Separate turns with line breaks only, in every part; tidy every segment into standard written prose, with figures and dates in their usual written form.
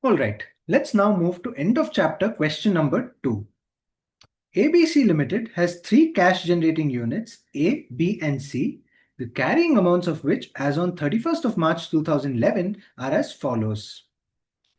Alright, let's now move to end of chapter question number 2. ABC Limited has 3 cash generating units A, B and C, the carrying amounts of which as on 31st of March 2011 are as follows.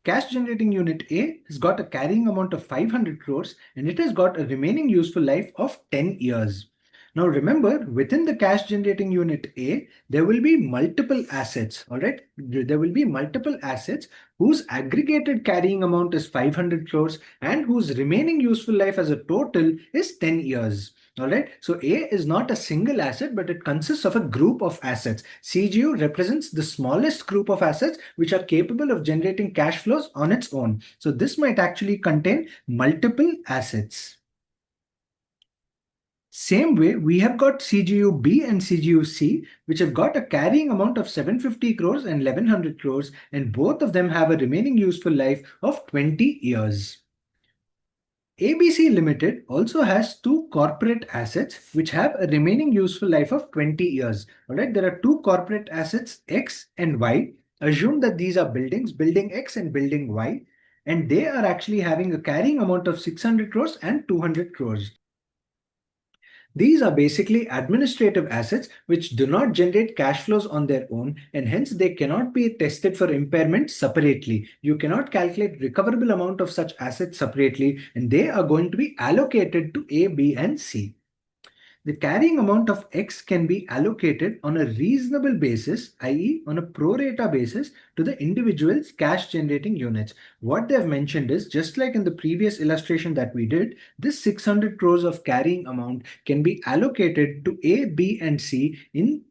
Cash generating unit A has got a carrying amount of 500 crores and it has got a remaining useful life of 10 years. Now remember, within the cash generating unit A, there will be multiple assets, all right? There will be multiple assets whose aggregated carrying amount is 500 crores and whose remaining useful life as a total is 10 years. All right, so A is not a single asset, but it consists of a group of assets. CGU represents the smallest group of assets which are capable of generating cash flows on its own. So this might actually contain multiple assets. Same way, we have got CGU B and CGU C, which have got a carrying amount of 750 crores and 1100 crores, and both of them have a remaining useful life of 20 years. ABC Limited also has 2 corporate assets which have a remaining useful life of 20 years. All right, there are 2 corporate assets X and Y. Assume that these are buildings, building X and building Y, and they are actually having a carrying amount of 600 crores and 200 crores. These are basically administrative assets which do not generate cash flows on their own and hence they cannot be tested for impairment separately. You cannot calculate recoverable amount of such assets separately and they are going to be allocated to A, B and C. The carrying amount of X can be allocated on a reasonable basis, i.e. on a pro rata basis to the individual's cash generating units. What they have mentioned is, just like in the previous illustration that we did, this 600 crores of carrying amount can be allocated to A, B and C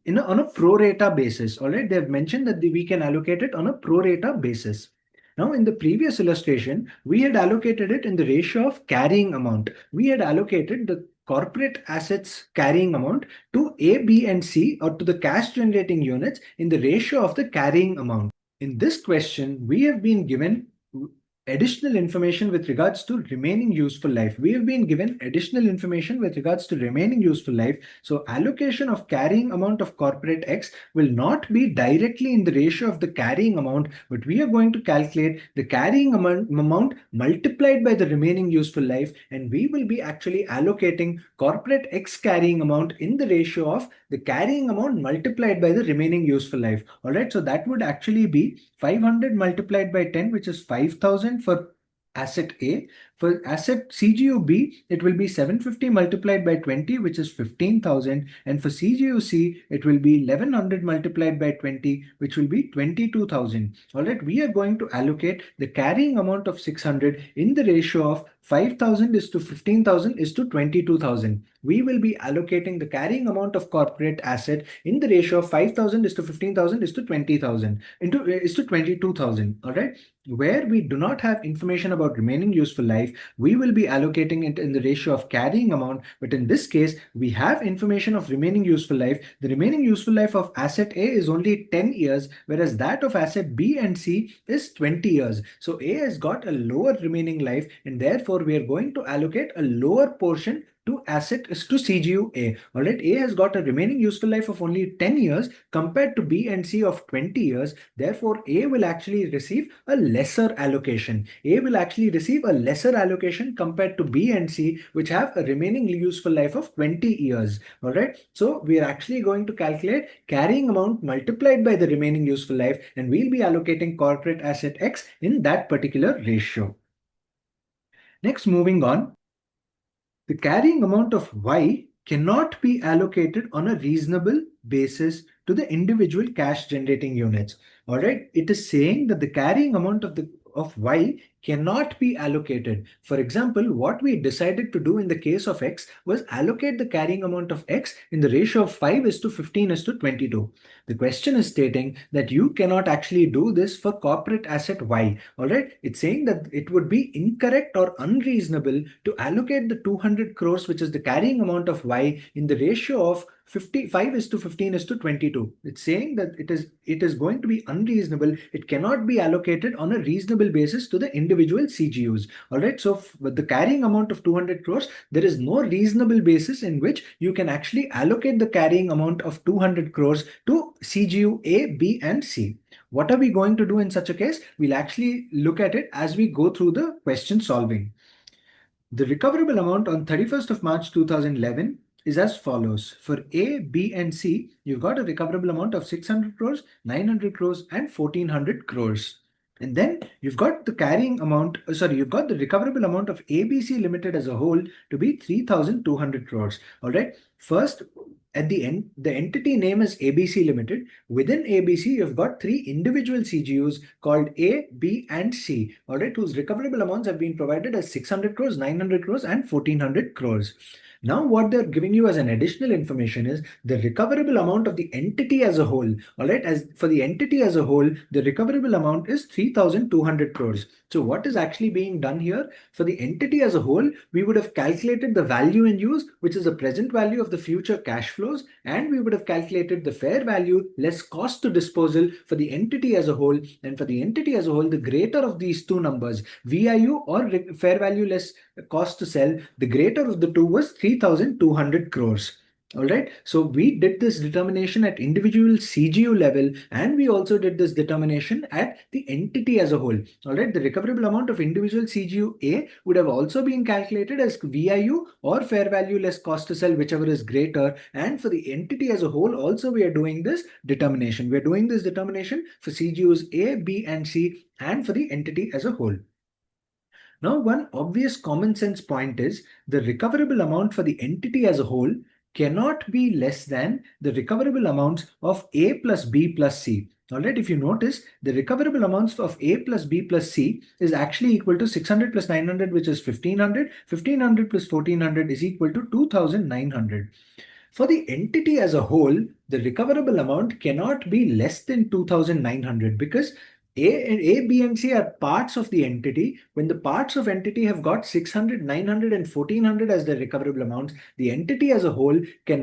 on a pro rata basis. All right, they have mentioned that we can allocate it on a pro rata basis. Now, in the previous illustration, we had allocated it in the ratio of carrying amount. We had allocated the corporate assets carrying amount to A, B, and C, or to the cash generating units in the ratio of the carrying amount. In this question, we have been given additional information with regards to remaining useful life. We have been given additional information with regards to remaining useful life. So allocation of carrying amount of corporate X will not be directly in the ratio of the carrying amount, but we are going to calculate the carrying amount multiplied by the remaining useful life, and we will be actually allocating corporate X carrying amount in the ratio of the carrying amount multiplied by the remaining useful life. All right, so that would actually be 500 multiplied by 10, which is 5,000 for asset A. For asset CGU B, it will be 750 multiplied by 20, which is 15,000. And for CGU C, it will be 1100 multiplied by 20, which will be 22,000. All right, we are going to allocate the carrying amount of 600 in the ratio of 5,000 is to 15,000 is to 22,000. We will be allocating the carrying amount of corporate asset in the ratio of 5,000 is to 15,000 is to 20,000 is to 22,000. All right, where we do not have information about remaining useful life, we will be allocating it in the ratio of carrying amount. But in this case, we have information of remaining useful life. The remaining useful life of asset A is only 10 years, whereas that of asset B and C is 20 years. So A has got a lower remaining life, and therefore we are going to allocate a lower portion to CGU A. All right, A has got a remaining useful life of only 10 years compared to B and C of 20 years. Therefore, A will actually receive a lesser allocation. A will actually receive a lesser allocation compared to B and C, which have a remaining useful life of 20 years. All right, so we are actually going to calculate carrying amount multiplied by the remaining useful life, and we'll be allocating corporate asset X in that particular ratio. Next, moving on. The carrying amount of Y cannot be allocated on a reasonable basis to the individual cash generating units. All right, it is saying that the carrying amount of Y cannot be allocated. For example, what we decided to do in the case of X was allocate the carrying amount of X in the ratio of 5 is to 15 is to 22. The question is stating that you cannot actually do this for corporate asset Y. All right, it's saying that it would be incorrect or unreasonable to allocate the 200 crores, which is the carrying amount of Y, in the ratio of 55 is to 15 is to 22. It's saying that it is going to be unreasonable. It cannot be allocated on a reasonable basis to the individual CGUs. All right, so with the carrying amount of 200 crores, there is no reasonable basis in which you can actually allocate the carrying amount of 200 crores to CGU A, B, and C. What are we going to do in such a case? We'll actually look at it as we go through the question solving. The recoverable amount on 31st of March 2011 is as follows. For A, B, and C, you've got a recoverable amount of 600 crores, 900 crores, and 1400 crores. And then you've got the carrying amount, you've got the recoverable amount of ABC Limited as a whole to be 3,200 crores. All right. First, at the end, the entity name is ABC Limited. Within ABC, you've got three individual CGUs called A, B, and C, all right, whose recoverable amounts have been provided as 600 crores, 900 crores, and 1400 crores. Now, what they're giving you as an additional information is the recoverable amount of the entity as a whole. All right, as for the entity as a whole, the recoverable amount is 3,200 crores. So, what is actually being done here? For the entity as a whole, we would have calculated the value in use, which is the present value of the future cash flows, and we would have calculated the fair value less cost to disposal for the entity as a whole. And for the entity as a whole, the greater of these two numbers, VIU or fair value less cost to sell, the greater of the two was 3,200 crores. All right. So we did this determination at individual CGU level, and we also did this determination at the entity as a whole. All right. The recoverable amount of individual CGU A would have also been calculated as VIU or fair value less cost to sell, whichever is greater. And for the entity as a whole, also we are doing this determination. We are doing this determination for CGUs A, B, and C, and for the entity as a whole. Now, one obvious common sense point is the recoverable amount for the entity as a whole cannot be less than the recoverable amounts of A plus B plus C. All right, if you notice, the recoverable amounts of A plus B plus C is actually equal to 600 plus 900, which is 1500. 1500 plus 1400 is equal to 2900. For the entity as a whole, the recoverable amount cannot be less than 2900 because A, B, and C are parts of the entity. When the parts of entity have got 600, 900, and 1400 as their recoverable amounts, the entity as a whole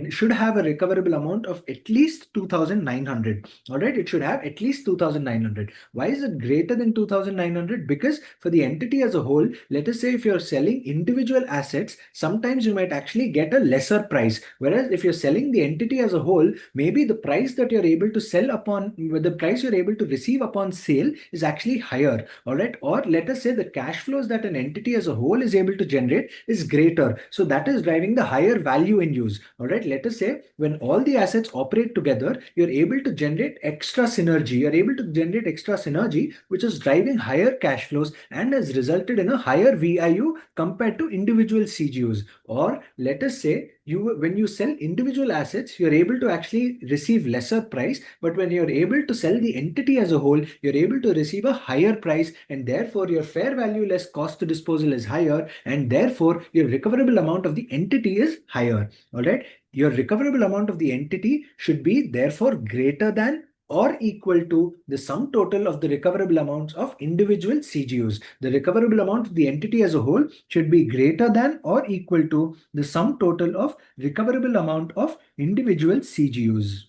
should have a recoverable amount of at least 2900. All right, it should have at least 2900. Why is it greater than 2900? Because for the entity as a whole, let us say if you're selling individual assets, sometimes you might actually get a lesser price. Whereas if you're selling the entity as a whole, maybe the price that you're able to sell upon, the price you're able to receive upon sale is actually higher. All right. Or let us say the cash flows that an entity as a whole is able to generate is greater. So that is driving the higher value in use. All right. Let us say when all the assets operate together, you're able to generate extra synergy. You're able to generate extra synergy, which is driving higher cash flows and has resulted in a higher VIU compared to individual CGUs. Or let us say when you sell individual assets, you're able to actually receive lesser price, but when you're able to sell the entity as a whole, you're able to receive a higher price, and therefore your fair value less cost to disposal is higher, and therefore your recoverable amount of the entity is higher. All right. Your recoverable amount of the entity should be therefore greater than or equal to the sum total of the recoverable amounts of individual CGUs. The recoverable amount of the entity as a whole should be greater than or equal to the sum total of recoverable amount of individual CGUs.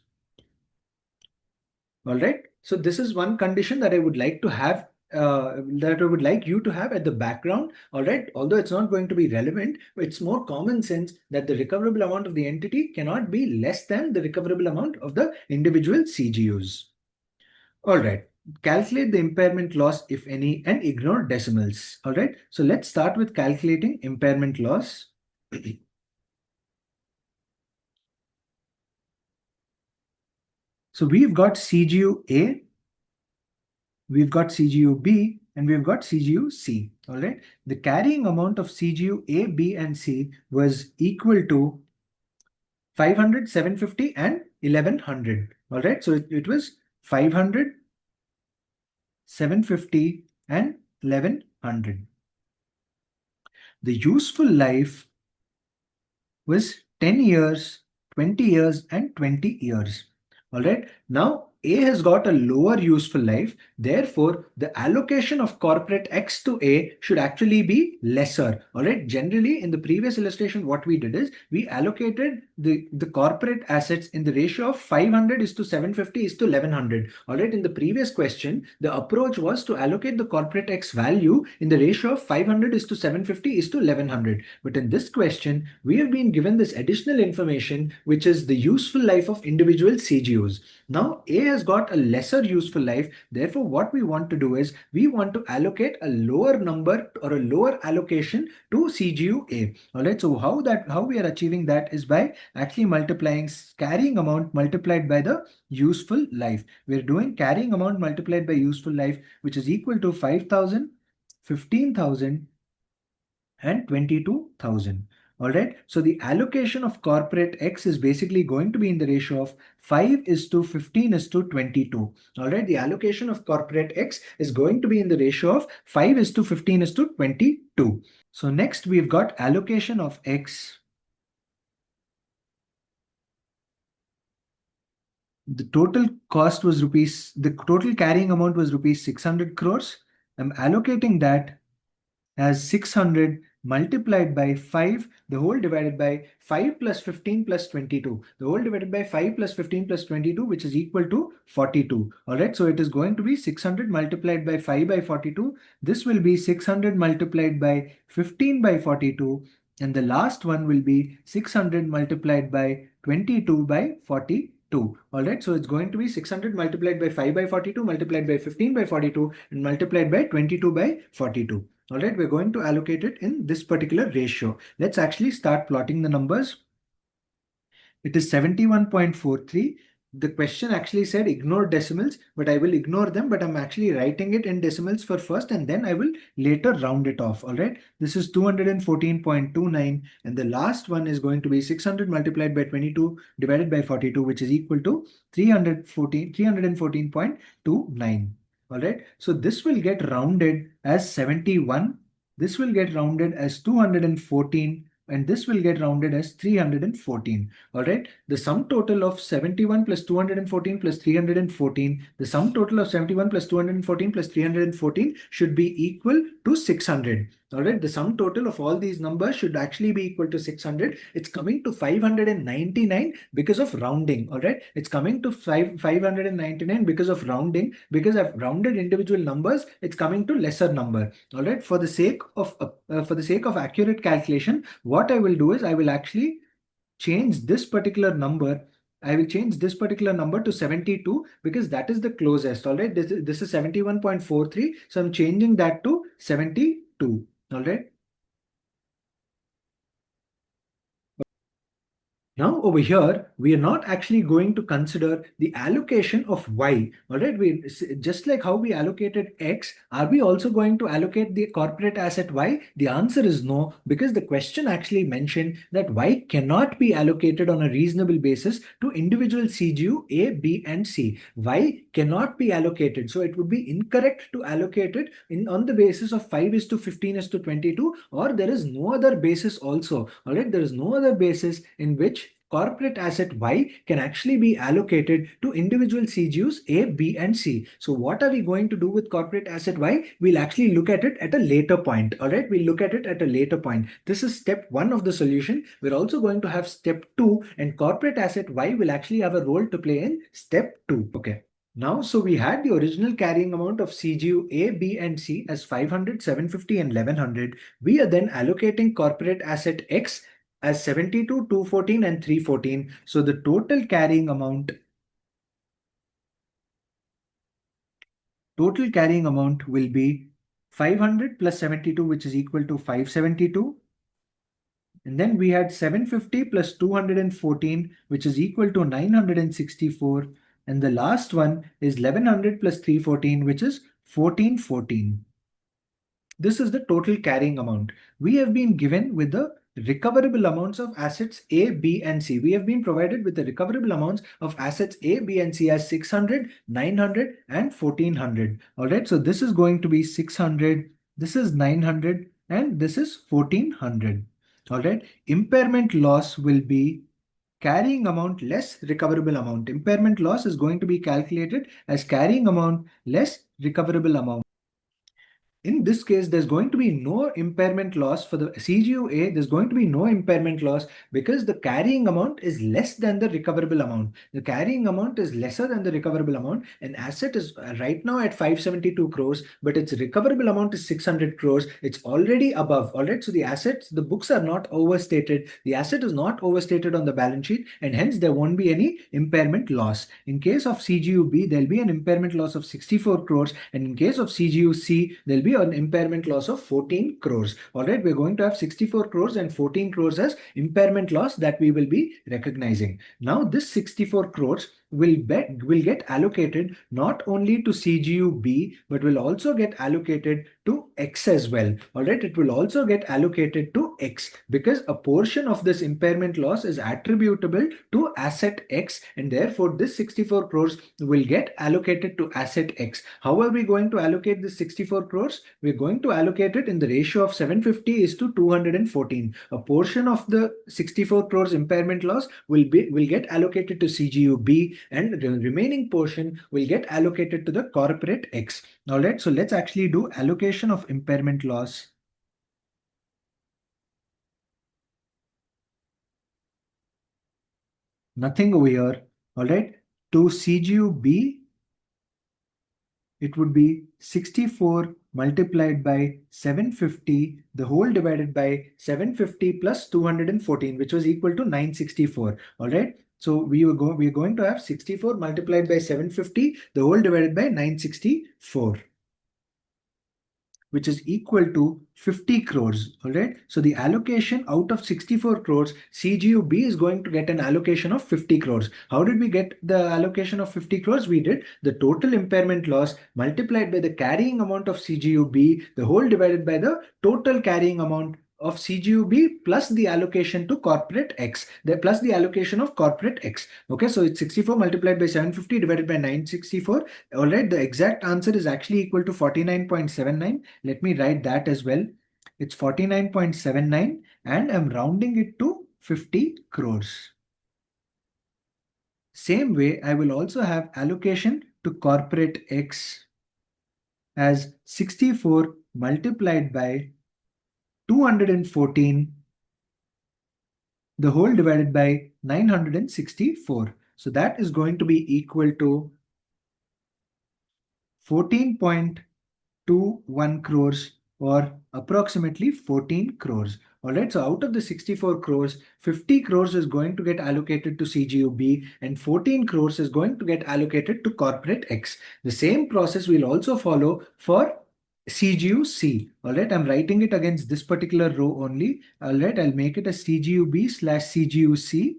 All right. So this is one condition that I would like to have that I would like you to have at the background. All right. Although it's not going to be relevant, it's more common sense that the recoverable amount of the entity cannot be less than the recoverable amount of the individual CGUs. All right. Calculate the impairment loss, if any, and ignore decimals. All right. So let's start with calculating impairment loss. So we've got CGU A, we've got CGU B, and we've got CGU C. All right. The carrying amount of CGU A, B, and C was equal to 500, 750, and 1100. All right. So it was 500, 750, and 1100. The useful life was 10 years, 20 years, and 20 years. All right. Now, A has got a lower useful life. Therefore, the allocation of corporate X to A should actually be lesser. All right. Generally, in the previous illustration, what we did is we allocated the corporate assets in the ratio of 500 is to 750 is to 1100. All right. In the previous question, the approach was to allocate the corporate X value in the ratio of 500 is to 750 is to 1100. But in this question, we have been given this additional information, which is the useful life of individual CGUs. Now, A has got a lesser useful life. Therefore, what we want to do is we want to allocate a lower number or a lower allocation to CGU A. All right. So how we are achieving that is by actually multiplying carrying amount multiplied by the useful life. We're doing carrying amount multiplied by useful life, which is equal to 5,000, 15,000, and 22,000. All right. So the allocation of corporate X is basically going to be in the ratio of 5 is to 15 is to 22. All right. The allocation of corporate X is going to be in the ratio of 5 is to 15 is to 22. So next we've got allocation of X. The total cost was the total carrying amount was rupees 600 crores. I'm allocating that as 600 multiplied by 5, the whole divided by 5 plus 15 plus 22, the whole divided by 5 plus 15 plus 22, which is equal to 42. All right, so it is going to be 600 multiplied by 5 by 42. This will be 600 multiplied by 15 by 42. And the last one will be 600 multiplied by 22 by 42. All right, so it's going to be 600 multiplied by 5 by 42 multiplied by 15 by 42 and multiplied by 22 by 42. All right, we're going to allocate it in this particular ratio. Let's actually start plotting the numbers. It is 71.43. The question actually said ignore decimals, but I will ignore them, but I'm actually writing it in decimals for first and then I will later round it off. All right, this is 214.29 and the last one is going to be 600 multiplied by 22 divided by 42, which is equal to 314.29. All right, so this will get rounded as 71. This will get rounded as 214 and this will get rounded as 314. All right, the sum total of 71 plus 214 plus 314, the sum total of 71 plus 214 plus 314 should be equal to 600. All right, the sum total of all these numbers should actually be equal to 600. It's coming to 599 because of rounding. All right, it's coming to 599 because of rounding. Because I've rounded individual numbers, it's coming to lesser number. All right, for the sake of accurate calculation, what I will do is I will actually change this particular number. I will change this particular number to 72 because that is the closest. All right, this is 71.43. So I'm changing that to 72. All right. Now over here, we are not actually going to consider the allocation of Y. All right, just like how we allocated X, are we also going to allocate the corporate asset Y? The answer is no, because the question actually mentioned that Y cannot be allocated on a reasonable basis to individual CGU A, B, and C. Y cannot be allocated. So it would be incorrect to allocate it on the basis of 5 is to 15 is to 22, or there is no other basis also. All right, there is no other basis in which corporate asset Y can actually be allocated to individual CGUs A, B, and C. So what are we going to do with corporate asset Y? We'll actually look at it at a later point. All right, we'll look at it at a later point. This is step 1 of the solution. We're also going to have step 2, and corporate asset Y will actually have a role to play in step 2. Okay. Now, so we had the original carrying amount of CGU A, B, and C as 500, 750, and 1100. We are then allocating corporate asset X as 72, 214, and 314. So the total carrying amount will be 500 plus 72, which is equal to 572. And then we had 750 plus 214, which is equal to 964. And the last one is 1100 plus 314, which is 1414. This is the total carrying amount. We have been given with the recoverable amounts of assets A, B, and C. We have been provided with the recoverable amounts of assets A, B, and C as 600, 900, and 1400. All right, so this is going to be 600, this is 900, and this is 1400. All right, impairment loss will be carrying amount less recoverable amount. Impairment loss is going to be calculated as carrying amount less recoverable amount. in this case, there's going to be no impairment loss for the CGUA. There's going to be no impairment loss because the carrying amount is less than the recoverable amount. The carrying amount is lesser than the recoverable amount. An asset is right now at 572 crores, but its recoverable amount is 600 crores. It's already above. All right. So the assets, the books are not overstated. The asset is not overstated on the balance sheet, and hence there won't be any impairment loss. In case of CGUB, there'll be an impairment loss of 64 crores, and in case of CGUC, there'll be an impairment loss of 14 crores. All right, we're going to have 64 crores and 14 crores as impairment loss that we will be recognizing. Now, this 64 crores will get allocated not only to CGU-B, but will also get allocated to X as well. All right, it will also get allocated to X because a portion of this impairment loss is attributable to asset X, and therefore this 64 crores will get allocated to asset X. How are we going to allocate this 64 crores? We're going to allocate it in the ratio of 750 is to 214. A portion of the 64 crores impairment loss will get allocated to CGU-B, and the remaining portion will get allocated to the corporate X. All right, so let's actually do allocation of impairment loss. Nothing over here. All right, to CGU-B, it would be 64 multiplied by 750, the whole divided by 750 plus 214, which was equal to 964. All right. So we are going to have 64 multiplied by 750, the whole divided by 964, which is equal to 50 crores. All right. So the allocation out of 64 crores, CGU-B is going to get an allocation of 50 crores. How did we get the allocation of 50 crores? We did the total impairment loss multiplied by the carrying amount of CGU-B, the whole divided by the total carrying amount of CGU-B plus the allocation to corporate X, plus the allocation of corporate X. Okay, so it's 64 multiplied by 750 divided by 964. All right, the exact answer is actually equal to 49.79. Let me write that as well. It's 49.79 and I'm rounding it to 50 crores. Same way, I will also have allocation to corporate X as 64 multiplied by 214, the whole divided by 964. So that is going to be equal to 14.21 crores or approximately 14 crores. All right, so out of the 64 crores, 50 crores is going to get allocated to CGU-B and 14 crores is going to get allocated to corporate X. The same process we'll also follow for CGU-C. All right, I'm writing it against this particular row only. All right, I'll make it a CGU-B slash CGU-C.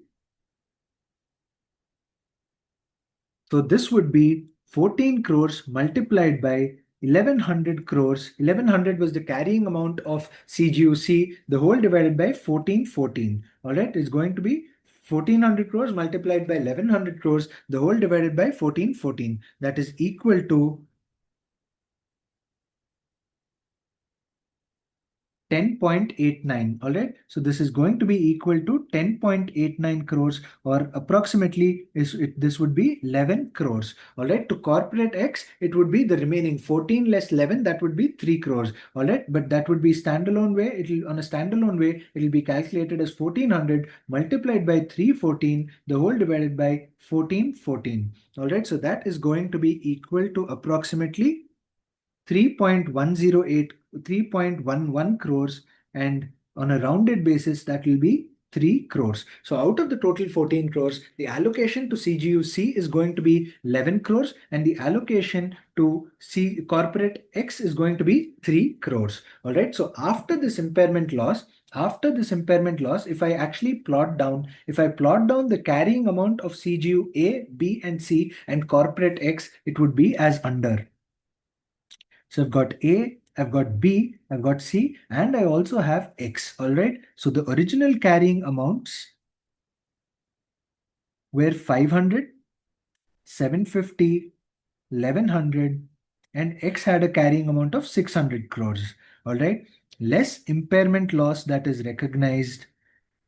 So this would be 14 crores multiplied by 1100 crores. 1100 was the carrying amount of CGU-C, the whole divided by 1414. All right, it's going to be 1400 crores multiplied by 1100 crores, the whole divided by 1414. That is equal to 10.89. All right, so this is going to be equal to 10.89 crores or approximately this would be 11 crores. All right, to corporate X, it would be the remaining 14 less 11, that would be 3 crores. All right, but that would be standalone way. It'll on a standalone way, it'll be calculated as 1400 multiplied by 314, the whole divided by 1414. All right, so that is going to be equal to approximately 3.108, 3.11 crores, and on a rounded basis, that will be 3 crores. So out of the total 14 crores, the allocation to CGU-C is going to be 11 crores and the allocation to corporate X is going to be 3 crores. All right. So after this impairment loss, if I actually plot down, the carrying amount of CGU A, B, and C and corporate X, it would be as under. So I've got A, I've got B, I've got C, and I also have X. All right. So the original carrying amounts were 500, 750, 1100, and X had a carrying amount of 600 crores. All right. Less impairment loss that is recognized.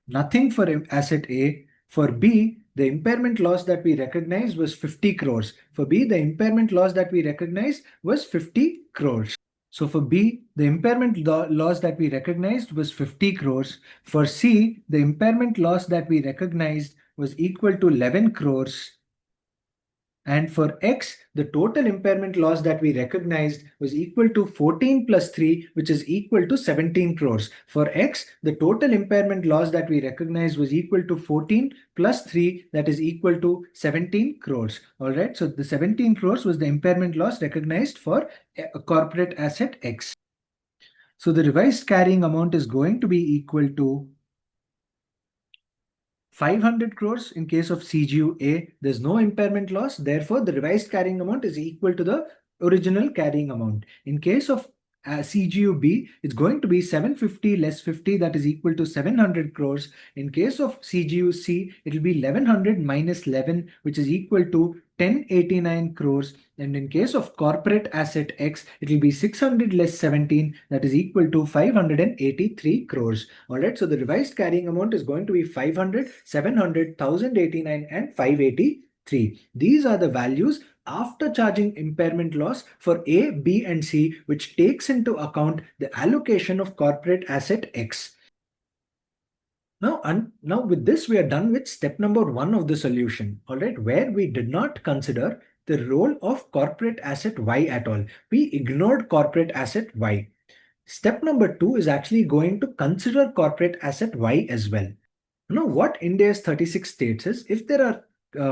Nothing for asset A. For B, the impairment loss that we recognized was 50 crores. For B, the impairment loss that we recognized was 50 crores. So for B, the impairment loss that we recognized was 50 crores. For C, the impairment loss that we recognized was equal to 11 crores. And for X, the total impairment loss that we recognized was equal to 14 plus 3, which is equal to 17 crores. For X, the total impairment loss that we recognized was equal to 14 plus 3, that is equal to 17 crores. All right, so the 17 crores was the impairment loss recognized for corporate asset X. So the revised carrying amount is going to be equal to 500 crores in case of CGU A. There's no impairment loss. Therefore, the revised carrying amount is equal to the original carrying amount. In case of CGU B, it's going to be 750 less 50, that is equal to 700 crores. In case of CGU C, it will be 1100 minus 11, which is equal to 1089 crores. And in case of corporate asset X, it will be 600 less 17, that is equal to 583 crores. All right, so the revised carrying amount is going to be 500, 700, 1089, and 583. These are the values after charging impairment loss for A, B, and C, which takes into account the allocation of corporate asset X. Now with this, we are done with step number 1 of the solution, all right, where we did not consider the role of corporate asset Y at all. We ignored corporate asset Y. Step number 2 is actually going to consider corporate asset Y as well. Now, what Ind AS 36 states is if there are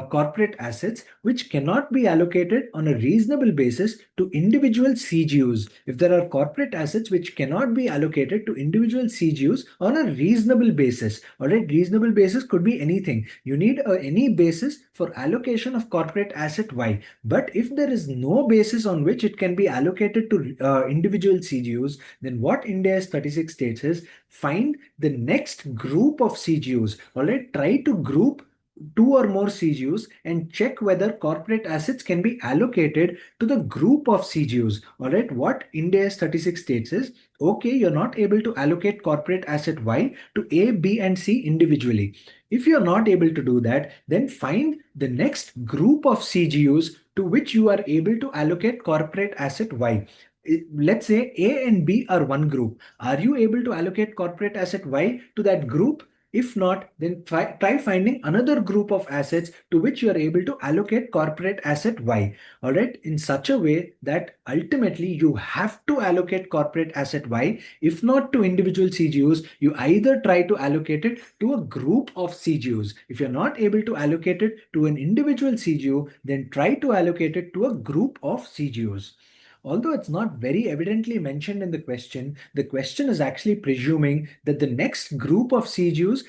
corporate assets which cannot be allocated on a reasonable basis to individual CGUs, if there are corporate assets which cannot be allocated to individual CGUs on a reasonable basis, all right, reasonable basis could be anything. You need any basis for allocation of corporate asset Y. But if there is no basis on which it can be allocated to individual CGUs, then what Ind AS 36 states is find the next group of CGUs. All right, try to group 2 or more CGUs and check whether corporate assets can be allocated to the group of CGUs. All right, what Ind AS 36 states is, okay, you're not able to allocate corporate asset Y to A, B, and C individually. If you're not able to do that, then find the next group of CGUs to which you are able to allocate corporate asset Y. Let's say A and B are one group. Are you able to allocate corporate asset Y to that group? If not, then try finding another group of assets to which you are able to allocate corporate asset Y. All right, in such a way that ultimately you have to allocate corporate asset Y. If not to individual CGUs, you either try to allocate it to a group of CGUs. If you're not able to allocate it to an individual CGU, then try to allocate it to a group of CGUs. Although it's not very evidently mentioned in the question is actually presuming that the next group of CGUs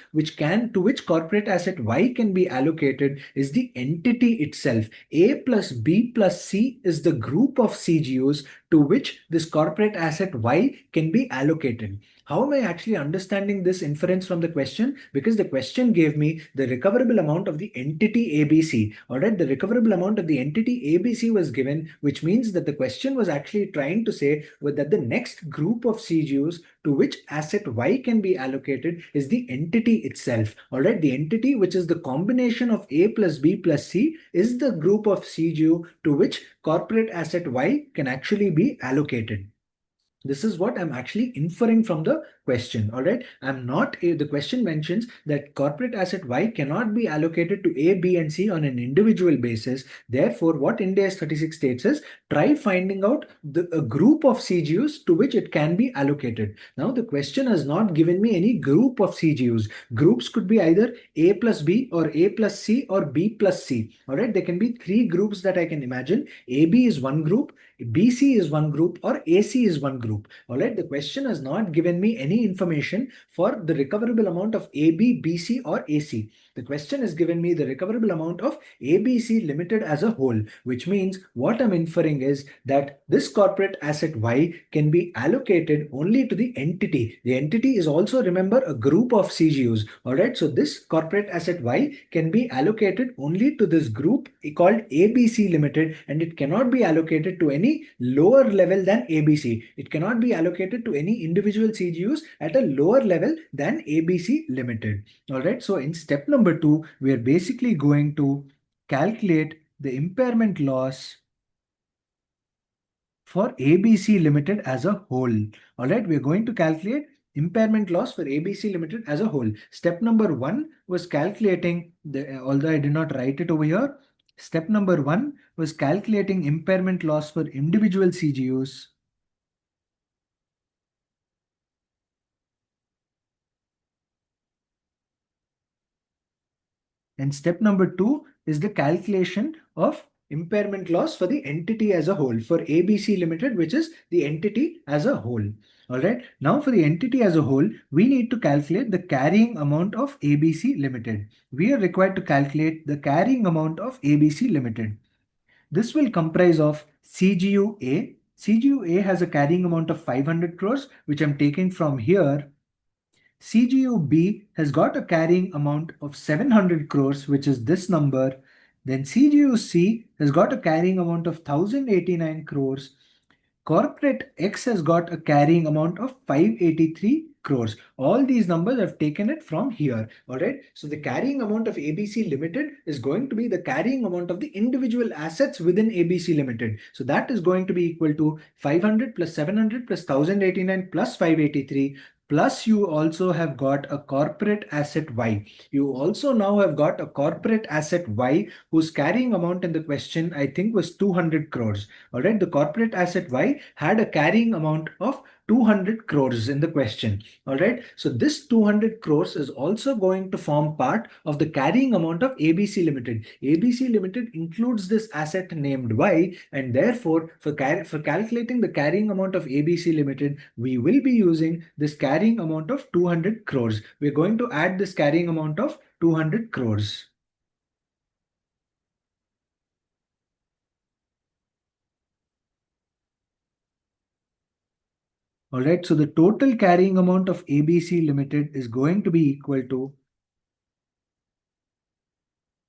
to which corporate asset Y can be allocated is the entity itself. A plus B plus C is the group of CGUs to which this corporate asset Y can be allocated. How am I actually understanding this inference from the question? Because the question gave me the recoverable amount of the entity ABC. All right, the recoverable amount of the entity ABC was given, which means that the question was actually trying to say that the next group of CGUs to which asset Y can be allocated is the entity itself. All right, the entity, which is the combination of A plus B plus C, is the group of CGU to which corporate asset Y can actually be allocated. This is what I'm actually inferring from the question. All right. The question mentions that corporate asset Y cannot be allocated to A, B, and C on an individual basis. Therefore, what Ind AS 36 states is try finding out a group of CGUs to which it can be allocated. Now, the question has not given me any group of CGUs. Groups could be either A plus B or A plus C or B plus C. All right. There can be 3 groups that I can imagine. AB is one group, BC is one group, or AC is one group. All right, the question has not given me any information for the recoverable amount of AB, BC, or AC. The question has given me the recoverable amount of ABC Limited as a whole, which means what I'm inferring is that this corporate asset Y can be allocated only to the entity. The entity is also, remember, a group of CGUs. All right, so this corporate asset Y can be allocated only to this group called ABC Limited, and it cannot be allocated to any lower level than ABC. It cannot be allocated to any individual CGUs at a lower level than ABC Limited. All right, so in step number 2, we are basically going to calculate the impairment loss for ABC Limited as a whole. All right, we're going to calculate impairment loss for ABC Limited as a whole. Step number one was calculating although I did not write it over here, step number one was calculating impairment loss for individual CGUs. And step number two is the calculation of impairment loss for the entity as a whole, for ABC Limited, which is the entity as a whole. All right. Now for the entity as a whole, we need to calculate the carrying amount of ABC Limited. We are required to calculate the carrying amount of ABC Limited. This will comprise of CGU A. CGU A has a carrying amount of 500 crores, which I'm taking from here. CGU-B has got a carrying amount of 700 crores, which is this number. Then CGU-C has got a carrying amount of 1089 crores. Corporate X has got a carrying amount of 583 crores. All these numbers I've taken it from here. All right. So the carrying amount of ABC Limited is going to be the carrying amount of the individual assets within ABC Limited. So that is going to be equal to 500 plus 700 plus 1089 plus 583. Plus you also have got a corporate asset Y. You also now have got a corporate asset Y whose carrying amount in the question I think was 200 crores. All right, the corporate asset Y had a carrying amount of 200 crores in the question. All right, so this 200 crores is also going to form part of the carrying amount of ABC Limited. ABC Limited includes this asset named Y, and therefore for calculating the carrying amount of ABC Limited, we will be using this carrying amount of 200 crores. We're going to add this carrying amount of 200 crores. All right, so the total carrying amount of ABC Limited is going to be equal to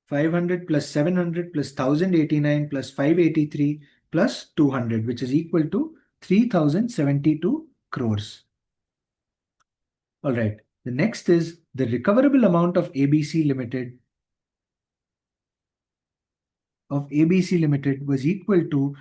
500 plus 700 plus 1089 plus 583 plus 200, which is equal to 3072 crores. All right, the next is the recoverable amount of ABC Limited was equal to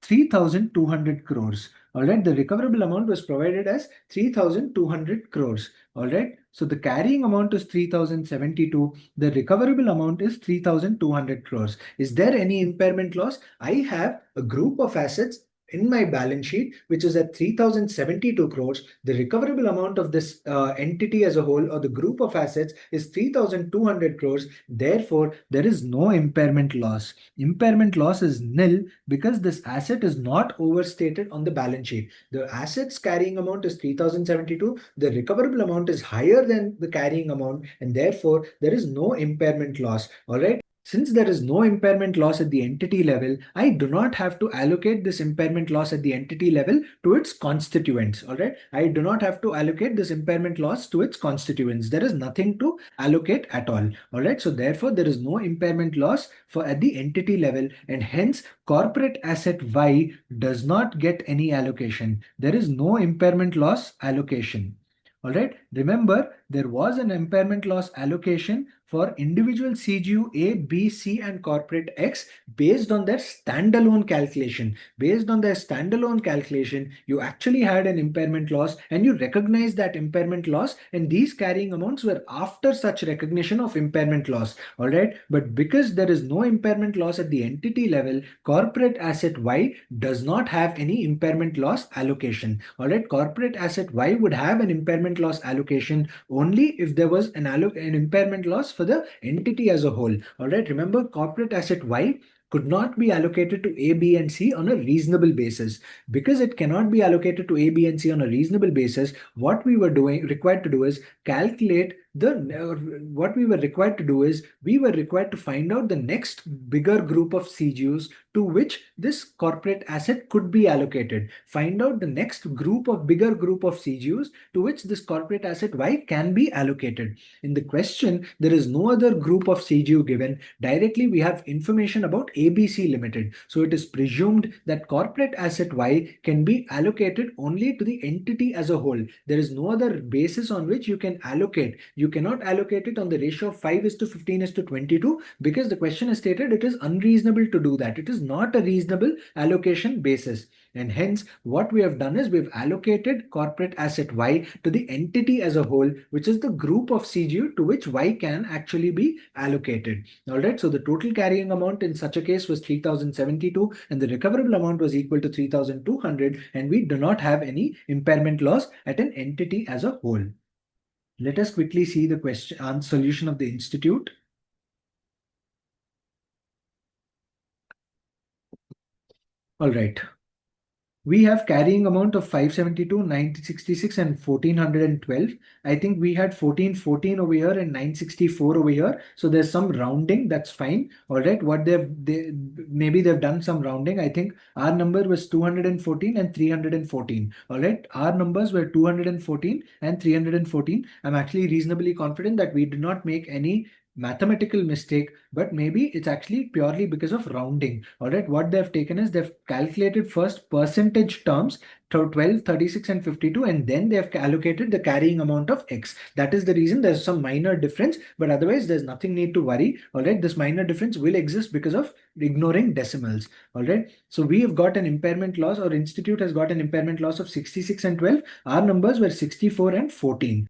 3,200 crores. All right, the recoverable amount was provided as 3,200 crores. All right, so the carrying amount is 3,072. The recoverable amount is 3,200 crores. Is there any impairment loss? I have a group of assets in my balance sheet, which is at 3,072 crores. The recoverable amount of this entity as a whole or the group of assets is 3,200 crores. Therefore, there is no impairment loss. Impairment loss is nil because this asset is not overstated on the balance sheet. The assets carrying amount is 3,072. The recoverable amount is higher than the carrying amount, and therefore there is no impairment loss. All right. Since there is no impairment loss at the entity level, I do not have to allocate this impairment loss at the entity level to its constituents. All right. I do not have to allocate this impairment loss to its constituents. There is nothing to allocate at all. All right. So therefore, there is no impairment loss for at the entity level, and hence corporate asset Y does not get any allocation. There is no impairment loss allocation. All right. Remember, there was an impairment loss allocation for individual CGU A, B, C, and corporate X based on their standalone calculation. Based on their standalone calculation, you actually had an impairment loss and you recognized that impairment loss, and these carrying amounts were after such recognition of impairment loss. All right. But because there is no impairment loss at the entity level, corporate asset Y does not have any impairment loss allocation. All right. Corporate asset Y would have an impairment loss allocation only if there was an impairment loss for the entity as a whole. All right. Remember, corporate asset Y could not be allocated to A, B, and C on a reasonable basis. Because it cannot be allocated to A, B, and C on a reasonable basis, what we were required to do is calculate what we were required to do is we were required to find out the next bigger group of CGUs to which this corporate asset could be allocated. Find out the next bigger group of CGUs to which this corporate asset Y can be allocated. In the question, there is no other group of CGU given. Directly, we have information about ABC Limited. So it is presumed that corporate asset Y can be allocated only to the entity as a whole. There is no other basis on which you can allocate. You You cannot allocate it on the ratio of 5 is to 15 is to 22 because the question is stated it is unreasonable to do that. It is not a reasonable allocation basis. And hence, what we have done is we've allocated corporate asset Y to the entity as a whole, which is the group of CGU to which Y can actually be allocated. All right, so the total carrying amount in such a case was 3072 and the recoverable amount was equal to 3200, and we do not have any impairment loss at an entity as a whole. Let us quickly see the question and solution of the institute. All right. We have carrying amount of 572, 966 and 1412. I think we had 1414 over here and 964 over here. So there's some rounding. That's fine. All right. What maybe they've done some rounding. I think our number was 214 and 314. All right. Our numbers were 214 and 314. I'm actually reasonably confident that we did not make any mathematical mistake, but maybe it's actually purely because of rounding. All right, what they've taken is they've calculated first percentage terms to 12, 36 and 52, and then they have allocated the carrying amount of X. That is the reason there's some minor difference, but otherwise there's nothing need to worry. All right, this minor difference will exist because of ignoring decimals. All right, so we have got an impairment loss, or institute has got an impairment loss of 66 and 12. Our numbers were 64 and 14.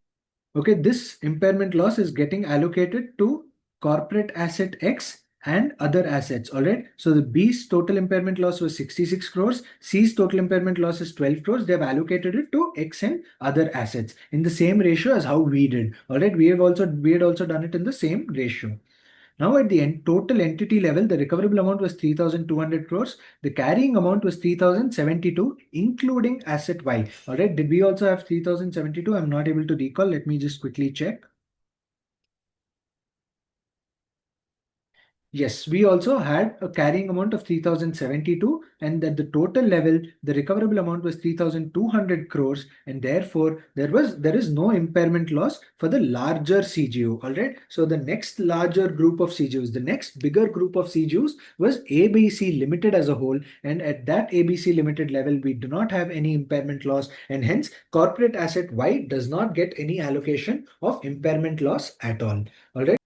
Okay, this impairment loss is getting allocated to corporate asset X and other assets. All right. So the B's total impairment loss was 66 crores. C's total impairment loss is 12 crores. They have allocated it to X and other assets in the same ratio as how we did. All right. We had also done it in the same ratio. Now at the total entity level, the recoverable amount was 3,200 crores. The carrying amount was 3,072, including asset Y. All right. Did we also have 3,072? I'm not able to recall. Let me just quickly check. Yes, we also had a carrying amount of 3,072, and at the total level, the recoverable amount was 3,200 crores, and therefore there is no impairment loss for the larger CGU. All right. So the next larger group of CGUs, the next bigger group of CGUs was ABC Limited as a whole, and at that ABC Limited level, we do not have any impairment loss, and hence corporate asset Y does not get any allocation of impairment loss at all. All right.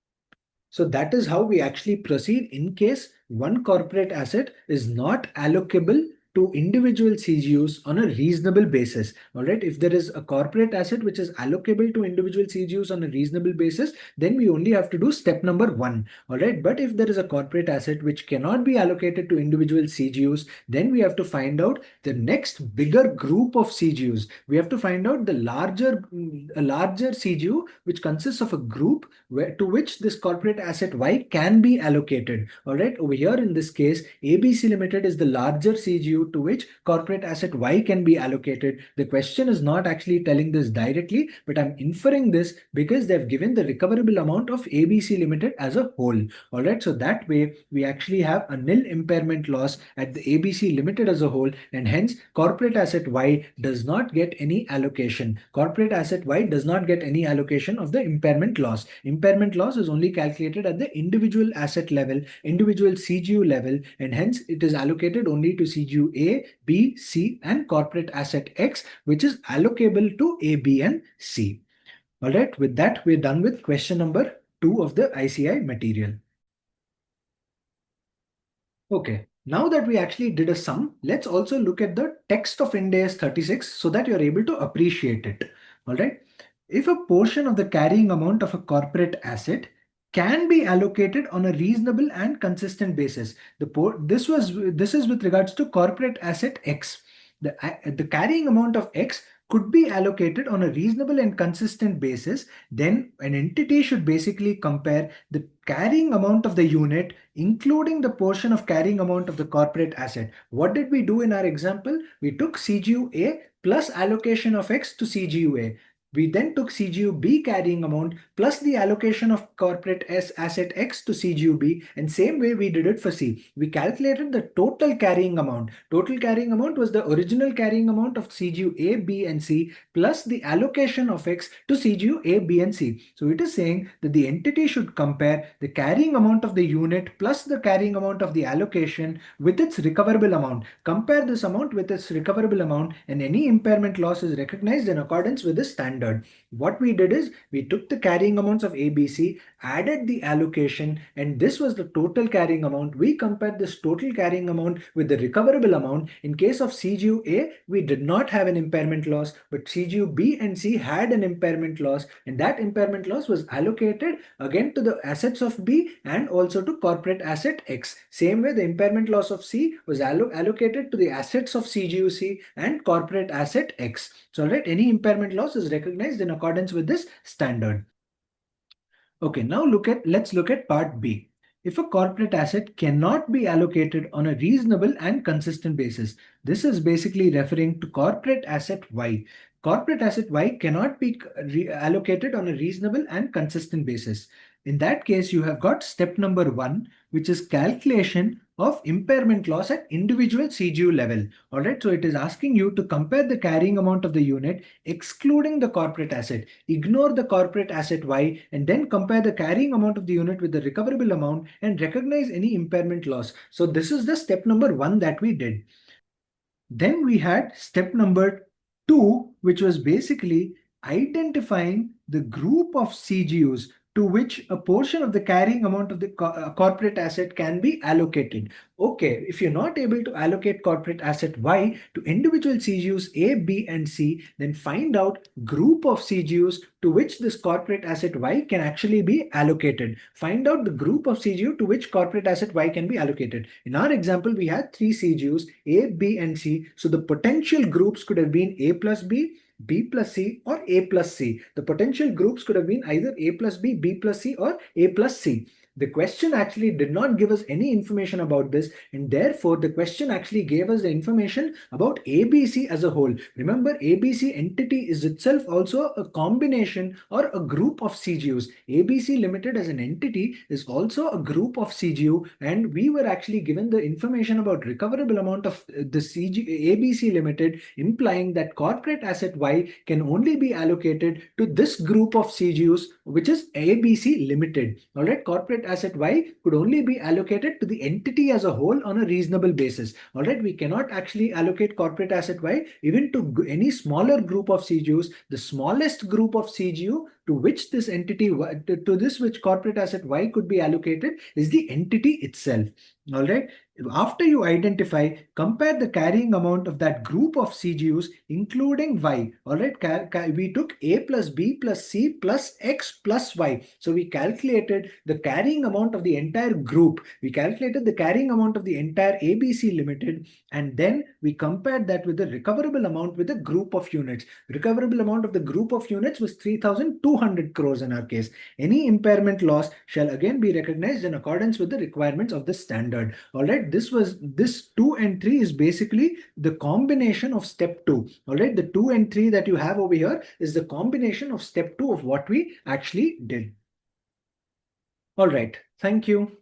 So that is how we actually proceed in case one corporate asset is not allocable to individual CGUs on a reasonable basis. All right. If there is a corporate asset which is allocable to individual CGUs on a reasonable basis, then we only have to do step number 1. All right. But if there is a corporate asset which cannot be allocated to individual CGUs, then we have to find out the next bigger group of CGUs. We have to find out a larger CGU which consists of a group to which this corporate asset Y can be allocated. All right. Over here in this case, ABC Limited is the larger CGU to which corporate asset Y can be allocated. The question is not actually telling this directly, but I'm inferring this because they've given the recoverable amount of ABC Limited as a whole. All right. So that way we actually have a nil impairment loss at the ABC Limited as a whole, and hence corporate asset Y does not get any allocation. Corporate asset Y does not get any allocation of the impairment loss. Impairment loss is only calculated at the individual asset level, individual CGU level, and hence it is allocated only to CGU A, B, C, and corporate asset X, which is allocable to A, B, and C. All right, with that, we're done with question number 2 of the ICAI material. Okay, now that we actually did a sum, let's also look at the text of Ind AS 36 so that you're able to appreciate it. All right. If a portion of the carrying amount of a corporate asset can be allocated on a reasonable and consistent basis, this is with regards to corporate asset X. The carrying amount of X could be allocated on a reasonable and consistent basis, then an entity should basically compare the carrying amount of the unit, including the portion of carrying amount of the corporate asset. What did we do in our example? We took CGU A plus allocation of X to CGU A. We then took CGU B carrying amount plus the allocation of corporate asset X to CGU B, and same way we did it for C. We calculated the total carrying amount. Total carrying amount was the original carrying amount of CGU A, B, and C plus the allocation of X to CGU A, B, and C. So it is saying that the entity should compare the carrying amount of the unit plus the carrying amount of the allocation with its recoverable amount. Compare this amount with its recoverable amount, and any impairment loss is recognized in accordance with the standard. standard. What we did is we took the carrying amounts of ABC, added the allocation, and this was the total carrying amount. We compared this total carrying amount with the recoverable amount. In case of CGU A, we did not have an impairment loss, but CGU B and C had an impairment loss, and that impairment loss was allocated again to the assets of B and also to corporate asset X. Same way, the impairment loss of C was allocated to the assets of CGU C and corporate asset X. So, all right, any impairment loss is recognized in accordance with this standard. Okay, now let's look at part B. If a corporate asset cannot be allocated on a reasonable and consistent basis, this is basically referring to corporate asset Y. Corporate asset Y cannot be allocated on a reasonable and consistent basis. In that case, you have got step number 1, which is calculation of impairment loss at individual CGU level. All right, so it is asking you to compare the carrying amount of the unit excluding the corporate asset. Ignore the corporate asset Y and then compare the carrying amount of the unit with the recoverable amount and recognize any impairment loss. So this is the step number 1 that we did. Then we had step number 2, which was basically identifying the group of CGUs to which a portion of the carrying amount of the corporate asset can be allocated. Okay, if you're not able to allocate corporate asset Y to individual CGUs A, B, and C, then find out group of CGUs to which this corporate asset Y can actually be allocated. Find out the group of CGU to which corporate asset Y can be allocated. In our example, we had 3 CGUs, A, B, and C. So the potential groups could have been A plus B, B plus C, or A plus C. The potential groups could have been either A plus B, B plus C, or A plus C. The question actually did not give us any information about this, and therefore the question actually gave us the information about ABC as a whole. Remember, ABC entity is itself also a combination or a group of CGUs. ABC Limited as an entity is also a group of CGU, and we were actually given the information about recoverable amount of the ABC Limited, implying that corporate asset Y can only be allocated to this group of CGUs, which is ABC Limited. All right, corporate asset Y could only be allocated to the entity as a whole on a reasonable basis. All right, we cannot actually allocate corporate asset Y even to any smaller group of CGUs. The smallest group of CGU to which this entity, which corporate asset Y could be allocated is the entity itself. All right. After you identify, compare the carrying amount of that group of CGUs, including Y. All right. We took A plus B plus C plus X plus Y. So we calculated the carrying amount of the entire group. We calculated the carrying amount of the entire ABC Limited, and then we compared that with the recoverable amount with the group of units. Recoverable amount of the group of units was 3,200 crores in our case. Any impairment loss shall again be recognized in accordance with the requirements of the standard. All right, this 2 and 3 is basically the combination of step 2. All right, the 2 and 3 that you have over here is the combination of step 2 of what we actually did. All right, thank you.